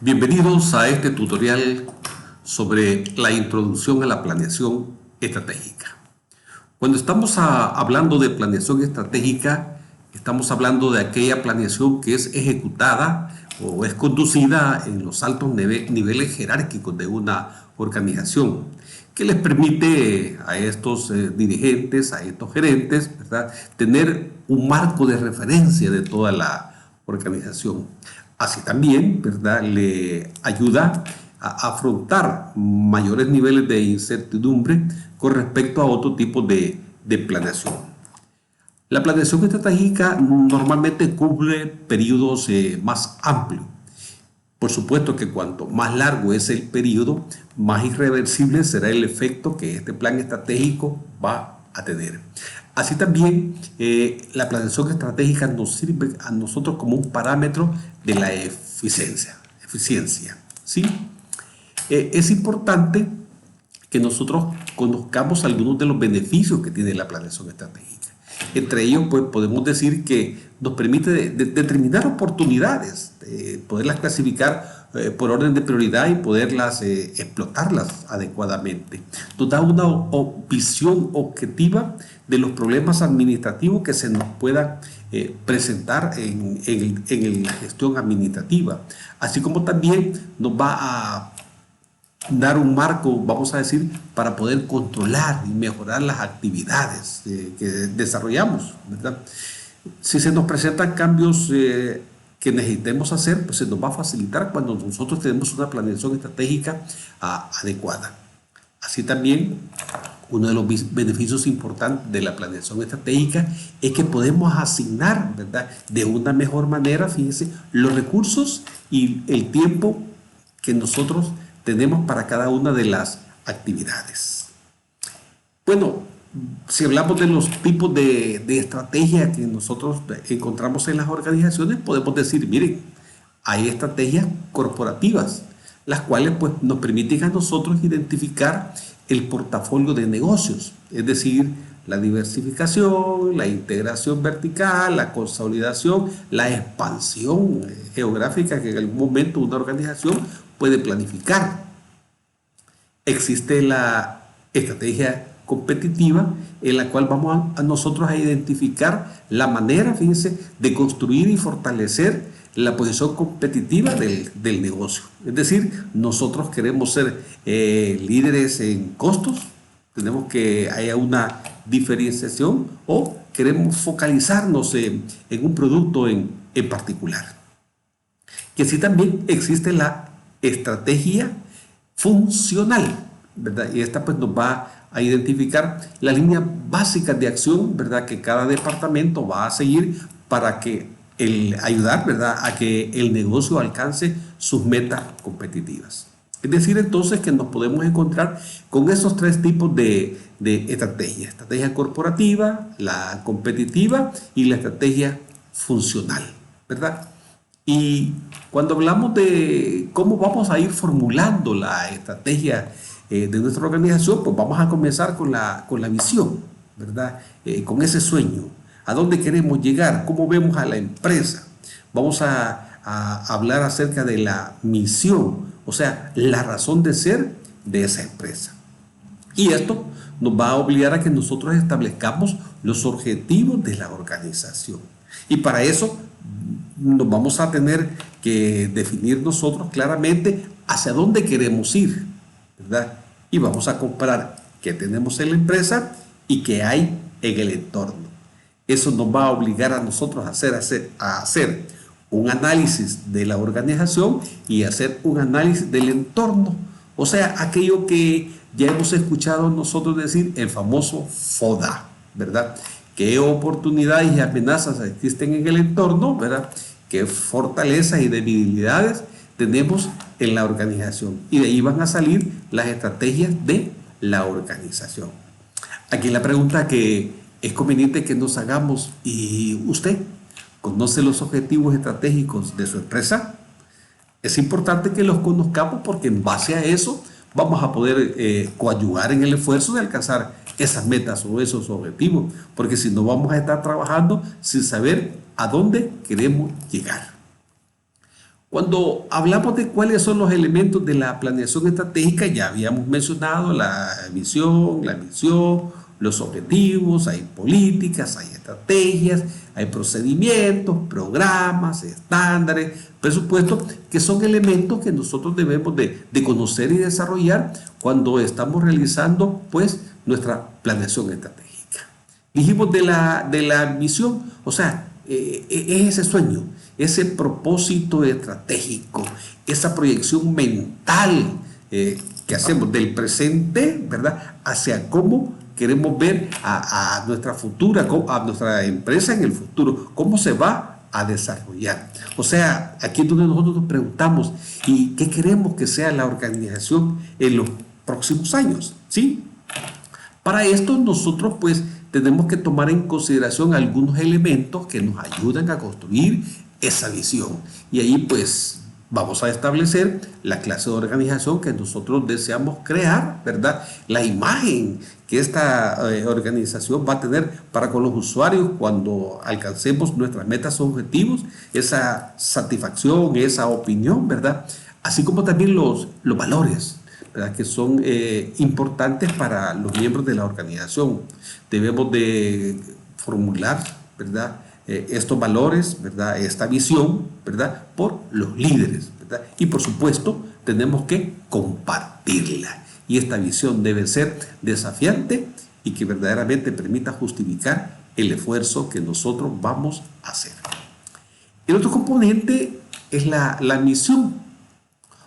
Bienvenidos a este tutorial sobre la introducción a la planeación estratégica. Cuando estamos hablando de planeación estratégica, estamos hablando de aquella planeación que es ejecutada o es conducida en los altos niveles jerárquicos de una organización, que les permite a estos dirigentes, a estos gerentes, ¿verdad?, tener un marco de referencia de toda la organización. Así también, ¿verdad?, le ayuda a afrontar mayores niveles de incertidumbre con respecto a otro tipo de planeación. La planeación estratégica normalmente cubre periodos más amplios. Por supuesto que cuanto más largo es el periodo, más irreversible será el efecto que este plan estratégico va a tener. Así también, la planeación estratégica nos sirve a nosotros como un parámetro de la eficiencia, ¿sí? Es importante que nosotros conozcamos algunos de los beneficios que tiene la planeación estratégica. Entre ellos, pues, podemos decir que nos permite determinar oportunidades, poderlas clasificar por orden de prioridad y poderlas explotarlas adecuadamente. Nos da una visión objetiva de los problemas administrativos que se nos puedan presentar en la gestión administrativa, así como también nos va a dar un marco, vamos a decir, para poder controlar y mejorar las actividades que desarrollamos, ¿verdad? Si se nos presentan cambios que necesitemos hacer, pues se nos va a facilitar cuando nosotros tenemos una planeación estratégica adecuada. Así también, uno de los beneficios importantes de la planeación estratégica es que podemos asignar, ¿verdad?, de una mejor manera, fíjense, los recursos y el tiempo que nosotros tenemos para cada una de las actividades. Bueno, si hablamos de los tipos de estrategias que nosotros encontramos en las organizaciones, podemos decir, miren, hay estrategias corporativas, las cuales pues nos permiten a nosotros identificar el portafolio de negocios, es decir, la diversificación, la integración vertical, la consolidación, la expansión geográfica que en algún momento una organización puede planificar. Existe la estrategia competitiva en la cual vamos a nosotros a identificar la manera, fíjense, de construir y fortalecer la posición competitiva del negocio. Es decir, nosotros queremos ser líderes en costos, tenemos que haya una diferenciación o queremos focalizarnos en un producto en particular. Que sí también existe la estrategia funcional, ¿verdad? Y esta pues nos va a identificar las líneas básicas de acción, ¿verdad?, que cada departamento va a seguir para que ayudar, ¿verdad?, a que el negocio alcance sus metas competitivas. Es decir, entonces, que nos podemos encontrar con esos tres tipos de estrategia: estrategia corporativa, la competitiva y la estrategia funcional, ¿verdad? Y cuando hablamos de cómo vamos a ir formulando la estrategia de nuestra organización, pues vamos a comenzar con la visión, ¿verdad? Con ese sueño. ¿A dónde queremos llegar? ¿Cómo vemos a la empresa? Vamos a hablar acerca de la misión, o sea, la razón de ser de esa empresa. Y esto nos va a obligar a que nosotros establezcamos los objetivos de la organización. Y para eso nos vamos a tener que definir nosotros claramente hacia dónde queremos ir, ¿verdad? Y vamos a comparar qué tenemos en la empresa y qué hay en el entorno. Eso nos va a obligar a nosotros a hacer un análisis de la organización y hacer un análisis del entorno. O sea, aquello que ya hemos escuchado nosotros decir, el famoso FODA, ¿verdad? ¿Qué oportunidades y amenazas existen en el entorno, ¿verdad? ¿Qué fortalezas y debilidades tenemos en la organización? Y de ahí van a salir las estrategias de la organización. Aquí la pregunta que es conveniente que nos hagamos: ¿y usted conoce los objetivos estratégicos de su empresa? Es importante que los conozcamos, porque en base a eso vamos a poder coadyuvar en el esfuerzo de alcanzar esas metas o esos objetivos, porque si no vamos a estar trabajando sin saber a dónde queremos llegar. Cuando hablamos de cuáles son los elementos de la planeación estratégica, ya habíamos mencionado la visión, la misión, los objetivos, hay políticas, hay estrategias, hay procedimientos, programas, estándares, presupuestos, que son elementos que nosotros debemos de conocer y desarrollar cuando estamos realizando pues nuestra planeación estratégica. Dijimos de la misión, o sea, es ese sueño, ese propósito estratégico, esa proyección mental que hacemos del presente, ¿verdad?, hacia cómo queremos ver a nuestra futura, a nuestra empresa en el futuro, cómo se va a desarrollar. O sea, aquí es donde nosotros nos preguntamos, ¿y qué queremos que sea la organización en los próximos años? ¿Sí? Para esto nosotros pues tenemos que tomar en consideración algunos elementos que nos ayudan a construir esa visión. Y ahí pues vamos a establecer la clase de organización que nosotros deseamos crear, ¿verdad? La imagen que esta organización va a tener para con los usuarios cuando alcancemos nuestras metas o objetivos, esa satisfacción, esa opinión, ¿verdad? Así como también los valores, ¿verdad?, que son importantes para los miembros de la organización. Debemos de formular, ¿verdad?, estos valores, ¿verdad?, esta visión, ¿verdad?, por los líderes, ¿verdad? Y por supuesto tenemos que compartirla. Y esta visión debe ser desafiante y que verdaderamente permita justificar el esfuerzo que nosotros vamos a hacer. El otro componente es la misión,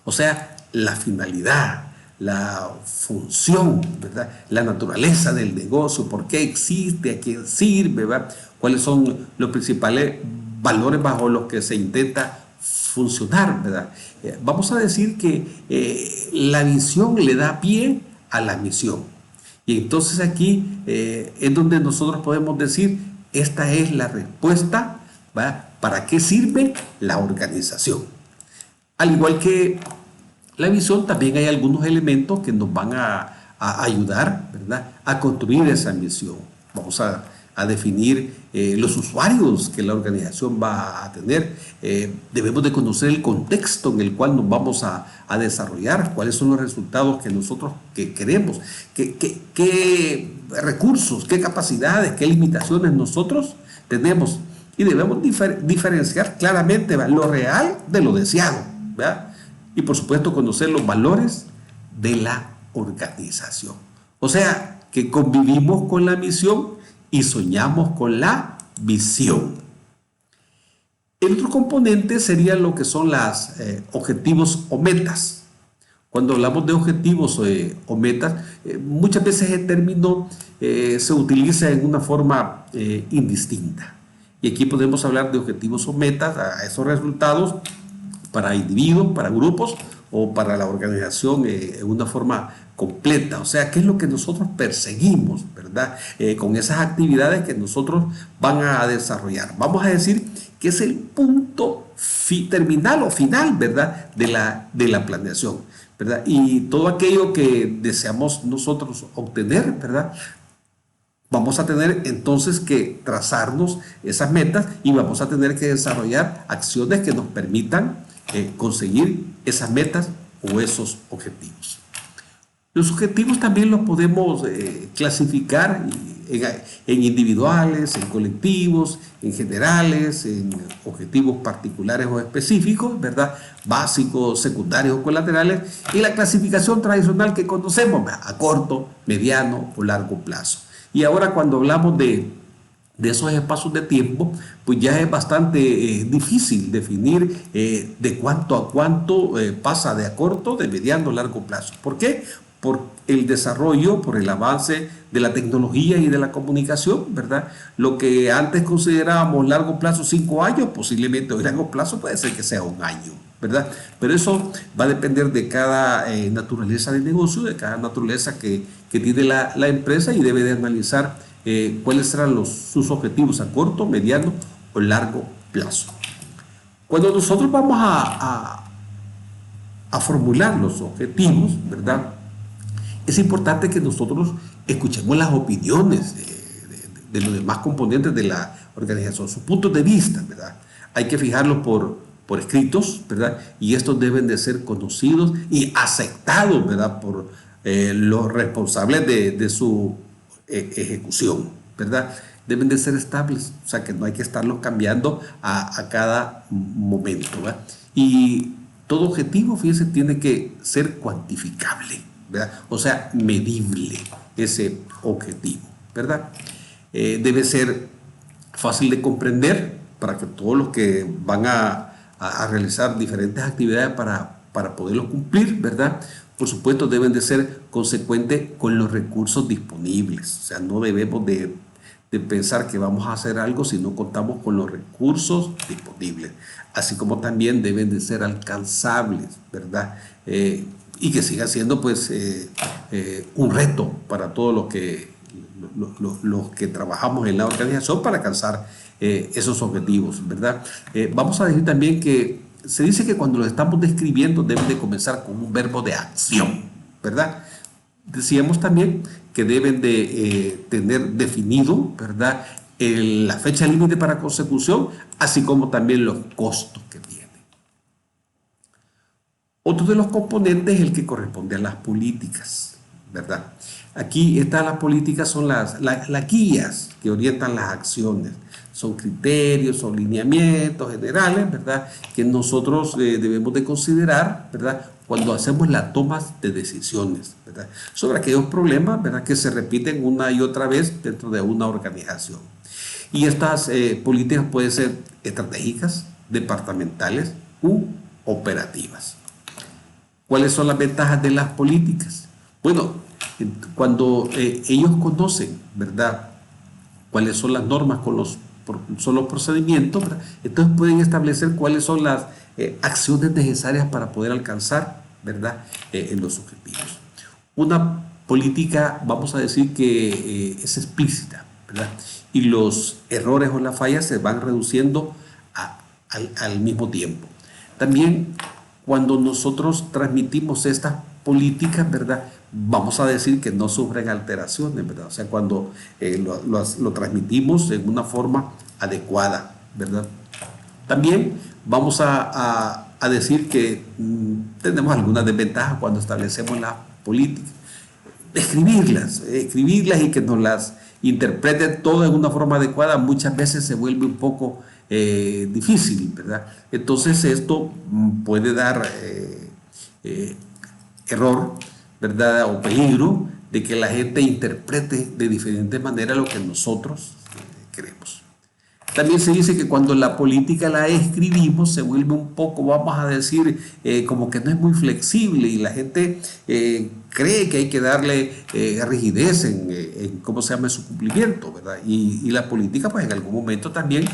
o sea, la finalidad, la función, ¿verdad?, la naturaleza del negocio, por qué existe, a quién sirve, ¿verdad?, cuáles son los principales valores bajo los que se intenta funcionar, ¿verdad? Vamos a decir que la visión le da pie a la misión. Y entonces aquí es donde nosotros podemos decir, esta es la respuesta, ¿verdad?, para qué sirve la organización. Al igual que la visión, también hay algunos elementos que nos van a ayudar, ¿verdad?, a construir esa misión. Vamos a definir los usuarios que la organización va a tener. Debemos de conocer el contexto en el cual nos vamos a desarrollar, cuáles son los resultados que nosotros queremos, qué recursos, qué capacidades, qué limitaciones nosotros tenemos. Y debemos diferenciar claramente, ¿verdad?, lo real de lo deseado, ¿verdad? Y por supuesto conocer los valores de la organización. O sea, que convivimos con la misión y soñamos con la visión. El otro componente sería lo que son los objetivos o metas. Cuando hablamos de objetivos o metas, muchas veces el término se utiliza en una forma indistinta. Y aquí podemos hablar de objetivos o metas a esos resultados para individuos, para grupos o para la organización en una forma completa. O sea, ¿qué es lo que nosotros perseguimos, verdad? Con esas actividades que nosotros van a desarrollar. Vamos a decir que es el punto terminal o final, ¿verdad?, de la planeación, ¿verdad? Y todo aquello que deseamos nosotros obtener, ¿verdad?, vamos a tener entonces que trazarnos esas metas y vamos a tener que desarrollar acciones que nos permitan conseguir esas metas o esos objetivos. Los objetivos también los podemos clasificar en individuales, en colectivos, en generales, en objetivos particulares o específicos, ¿verdad?, básicos, secundarios o colaterales, y la clasificación tradicional que conocemos, a corto, mediano o largo plazo. Y ahora cuando hablamos de esos espacios de tiempo, pues ya es bastante difícil definir de cuánto a cuánto pasa de a corto, de mediano a largo plazo. ¿Por qué? Por el desarrollo, por el avance de la tecnología y de la comunicación, ¿verdad? Lo que antes considerábamos largo plazo 5 años, posiblemente hoy largo plazo puede ser que sea 1 año, ¿verdad? Pero eso va a depender de cada naturaleza de negocio, de cada naturaleza que tiene la empresa, y debe de analizar cuáles serán sus objetivos a corto, mediano o largo plazo. Cuando nosotros vamos a formular los objetivos, ¿verdad?, es importante que nosotros escuchemos las opiniones de los demás componentes de la organización, sus puntos de vista, ¿verdad? Hay que fijarlos por por escritos, ¿verdad? Y estos deben de ser conocidos y aceptados, ¿verdad? Por los responsables de su ejecución, ¿verdad? Deben de ser estables, o sea que no hay que estarlos cambiando a cada momento, ¿verdad? Y todo objetivo, fíjense, tiene que ser cuantificable, ¿verdad? O sea, medible ese objetivo, ¿verdad? Debe ser fácil de comprender para que todos los que van a realizar diferentes actividades para poderlo cumplir, ¿verdad? Por supuesto, deben de ser consecuentes con los recursos disponibles. O sea, no debemos de pensar que vamos a hacer algo si no contamos con los recursos disponibles. Así como también deben de ser alcanzables, ¿verdad? Y que siga siendo, pues, un reto para todos los que trabajamos en la organización para alcanzar esos objetivos, ¿verdad? Vamos a decir también que se dice que cuando lo estamos describiendo deben de comenzar con un verbo de acción, ¿verdad? Decíamos también que deben de tener definido, ¿verdad?, la fecha límite para consecución, así como también los costos que tiene. Otro de los componentes es el que corresponde a las políticas, ¿verdad? Aquí están las políticas, son las guías que orientan las acciones. Son criterios, son lineamientos generales, ¿verdad?, que nosotros debemos de considerar, ¿verdad?, cuando hacemos la toma de decisiones, ¿verdad?, sobre aquellos problemas, ¿verdad?, que se repiten una y otra vez dentro de una organización. Y estas políticas pueden ser estratégicas, departamentales u operativas. ¿Cuáles son las ventajas de las políticas? Bueno, cuando ellos conocen, ¿verdad?, cuáles son las normas, son los procedimientos, ¿verdad?, entonces pueden establecer cuáles son las acciones necesarias para poder alcanzar, ¿verdad?, en los objetivos. Una política, vamos a decir que es explícita, ¿verdad?, y los errores o las fallas se van reduciendo al mismo tiempo. También cuando nosotros transmitimos estas políticas, ¿verdad?, vamos a decir que no sufren alteraciones, ¿verdad? O sea, cuando lo transmitimos en una forma adecuada, ¿verdad? También vamos a decir que tenemos algunas desventajas cuando establecemos las políticas. Escribirlas y que nos las interpreten todo en una forma adecuada muchas veces se vuelve un poco difícil, ¿verdad? Entonces esto puede dar error, ¿verdad?, o peligro de que la gente interprete de diferente manera lo que nosotros queremos. También se dice que cuando la política la escribimos se vuelve un poco, vamos a decir, como que no es muy flexible y la gente cree que hay que darle rigidez en cómo se llama su cumplimiento, ¿verdad? Y la política, pues en algún momento también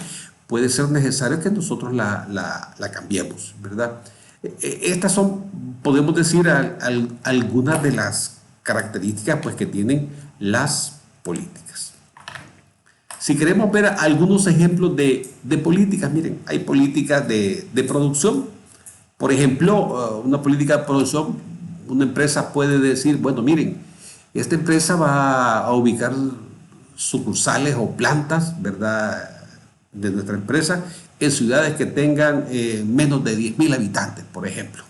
puede ser necesario que nosotros la cambiemos, ¿verdad? Estas son, podemos decir, algunas de las características, pues, que tienen las políticas. Si queremos ver algunos ejemplos de políticas, miren, hay políticas de producción. Por ejemplo, una política de producción, una empresa puede decir, bueno, miren, esta empresa va a ubicar sucursales o plantas, ¿verdad?, de nuestra empresa en ciudades que tengan menos de 10.000 habitantes, por ejemplo.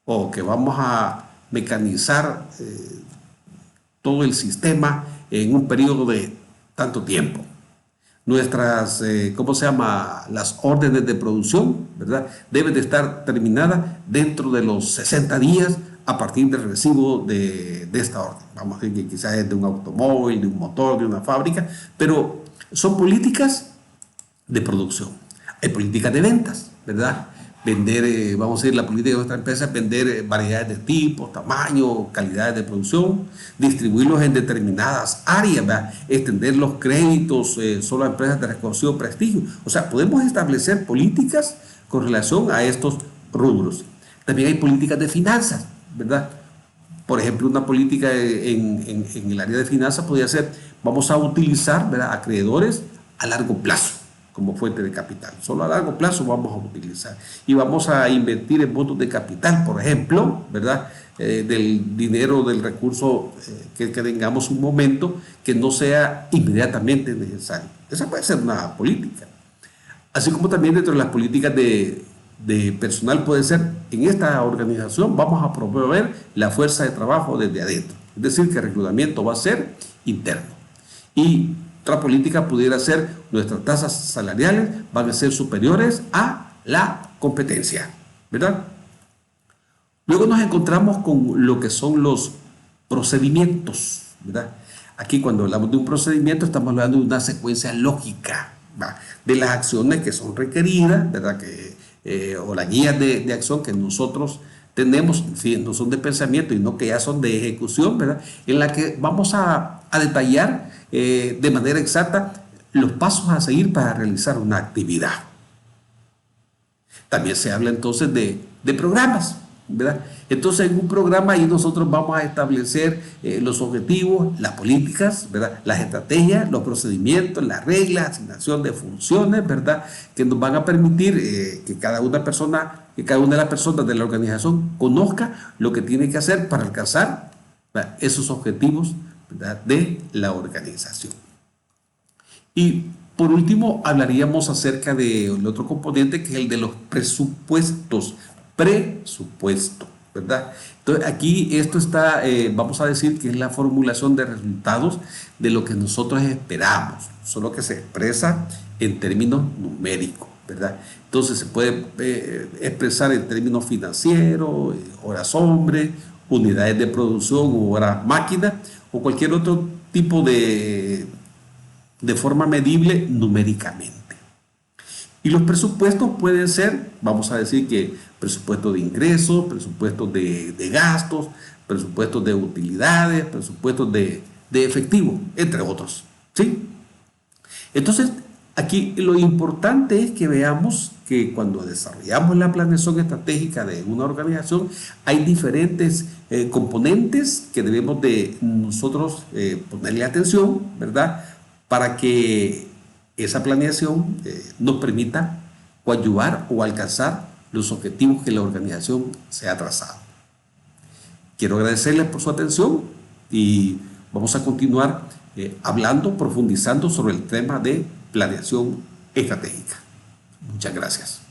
O que vamos a mecanizar todo el sistema en un periodo de tanto tiempo. Nuestras, ¿cómo se llama?, las órdenes de producción, ¿verdad?, deben de estar terminadas dentro de los 60 días a partir del recibo de esta orden. Vamos a decir que quizás es de un automóvil, de un motor, de una fábrica, pero son políticas de producción. Hay políticas de ventas, ¿verdad? Vender, vamos a decir, la política de nuestra empresa es vender variedades de tipos, tamaños, calidades de producción, distribuirlos en determinadas áreas, ¿verdad?, extender los créditos solo a empresas de reconocido prestigio. O sea, podemos establecer políticas con relación a estos rubros. También hay políticas de finanzas, ¿verdad? Por ejemplo, una política en el área de finanzas podría ser, vamos a utilizar, ¿verdad?, acreedores a largo plazo como fuente de capital. Solo a largo plazo vamos a utilizar. Y vamos a invertir en bonos de capital, por ejemplo, ¿verdad?, del dinero, del recurso que tengamos un momento que no sea inmediatamente necesario. Esa puede ser una política. Así como también dentro de las políticas de de personal puede ser: en esta organización vamos a promover la fuerza de trabajo desde adentro. Es decir, que el reclutamiento va a ser interno. Y otra política pudiera ser: nuestras tasas salariales van a ser superiores a la competencia, ¿verdad? Luego nos encontramos con lo que son los procedimientos, ¿verdad? Aquí, cuando hablamos de un procedimiento, estamos hablando de una secuencia lógica, ¿va?, de las acciones que son requeridas, ¿verdad?, o las guías de acción que nosotros tenemos, si no son de pensamiento y no que ya son de ejecución, ¿verdad?, en la que vamos a detallar de manera exacta los pasos a seguir para realizar una actividad. También se habla entonces de programas, ¿verdad? Entonces, en un programa ahí nosotros vamos a establecer los objetivos, las políticas, ¿verdad?, las estrategias, los procedimientos, las reglas, asignación de funciones, ¿verdad?, que nos van a permitir que cada una de las personas de la organización conozca lo que tiene que hacer para alcanzar, ¿verdad?, esos objetivos, ¿verdad?, de la organización. Y por último, hablaríamos acerca del otro componente, que es el de los presupuestos. Presupuesto, ¿verdad? Entonces, aquí esto está, vamos a decir que es la formulación de resultados de lo que nosotros esperamos, solo que se expresa en términos numéricos, ¿verdad? Entonces, se puede expresar en términos financieros, horas hombre, unidades de producción o horas máquina, o cualquier otro tipo de forma medible numéricamente. Y los presupuestos pueden ser, vamos a decir que presupuestos de ingresos, presupuestos de gastos, presupuestos de utilidades, presupuestos de efectivo, entre otros, ¿sí? Entonces, aquí lo importante es que veamos que cuando desarrollamos la planeación estratégica de una organización, hay diferentes componentes que debemos de nosotros ponerle atención, ¿verdad?, para que esa planeación nos permita coadyuvar o alcanzar los objetivos que la organización se ha trazado. Quiero agradecerles por su atención y vamos a continuar profundizando sobre el tema de planeación estratégica. Muchas gracias.